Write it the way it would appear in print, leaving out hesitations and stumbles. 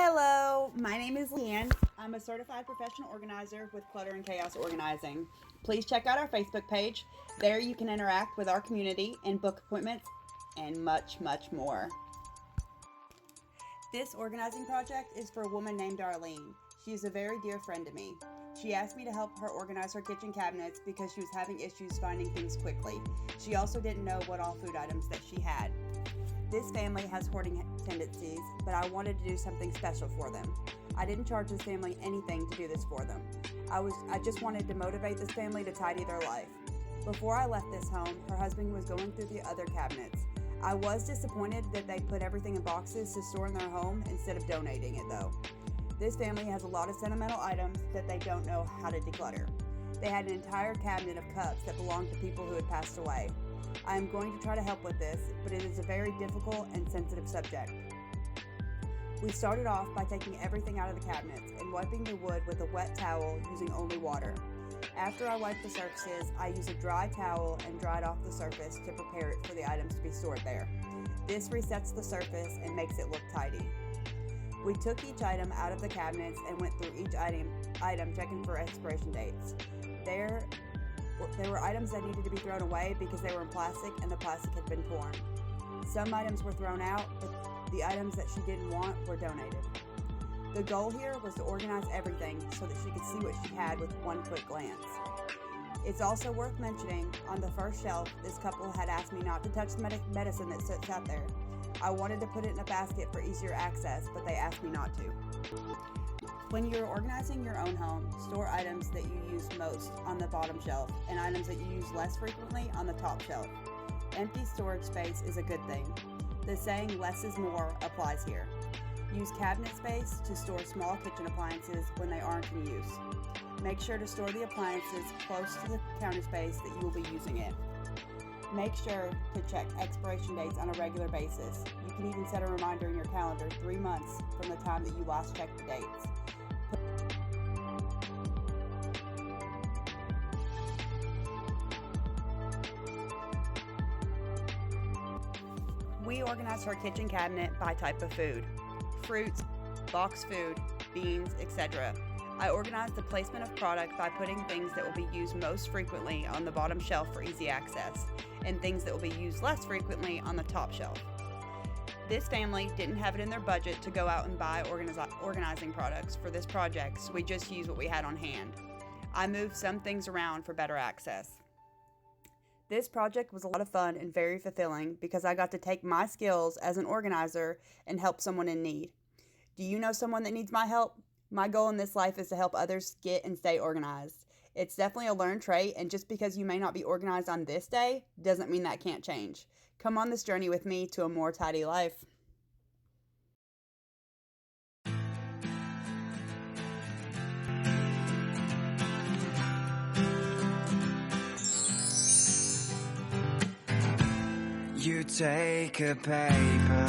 Hello, my name is Leeanne. I'm a certified professional organizer with Clutter Khaos Organizing. Please check out our Facebook page. There you can interact with our community and book appointments and much, much more. This organizing project is for a woman named Arlene. She is a very dear friend to me. She asked me to help her organize her kitchen cabinets because she was having issues finding things quickly. She also didn't know what all food items that she had. This family has hoarding tendencies, but I wanted to do something special for them. I didn't charge this family anything to do this for them. I just wanted to motivate this family to tidy their life. Before I left this home, her husband was going through the other cabinets. I was disappointed that they put everything in boxes to store in their home instead of donating it though. This family has a lot of sentimental items that they don't know how to declutter. They had an entire cabinet of cups that belonged to people who had passed away. I am going to try to help with this, but it is a very difficult and sensitive subject. We started off by taking everything out of the cabinets and wiping the wood with a wet towel using only water. After I wiped the surfaces, I used a dry towel and dried off the surface to prepare it for the items to be stored there. This resets the surface and makes it look tidy. We took each item out of the cabinets and went through each item checking for expiration dates. There were items that needed to be thrown away because they were in plastic and the plastic had been torn. Some items were thrown out, but the items that she didn't want were donated. The goal here was to organize everything so that she could see what she had with one quick glance. It's also worth mentioning, on the first shelf, this couple had asked me not to touch the medicine that sits out there. I wanted to put it in a basket for easier access, but they asked me not to. When you're organizing your own home, store items that you use most on the bottom shelf and items that you use less frequently on the top shelf. Empty storage space is a good thing. The saying less is more applies here. Use cabinet space to store small kitchen appliances when they aren't in use. Make sure to store the appliances close to the counter space that you will be using it. Make sure to check expiration dates on a regular basis. You can even set a reminder in your calendar 3 months from the time that you last checked the dates. We organized our kitchen cabinet by type of food: fruits, boxed food, beans, etc. I organized the placement of product by putting things that will be used most frequently on the bottom shelf for easy access, and things that will be used less frequently on the top shelf. This family didn't have it in their budget to go out and buy organizing products for this project, so we just used what we had on hand. I moved some things around for better access. This project was a lot of fun and very fulfilling because I got to take my skills as an organizer and help someone in need. Do you know someone that needs my help? My goal in this life is to help others get and stay organized. It's definitely a learned trait, and just because you may not be organized on this day doesn't mean that can't change. Come on this journey with me to a more tidy life. You take a paper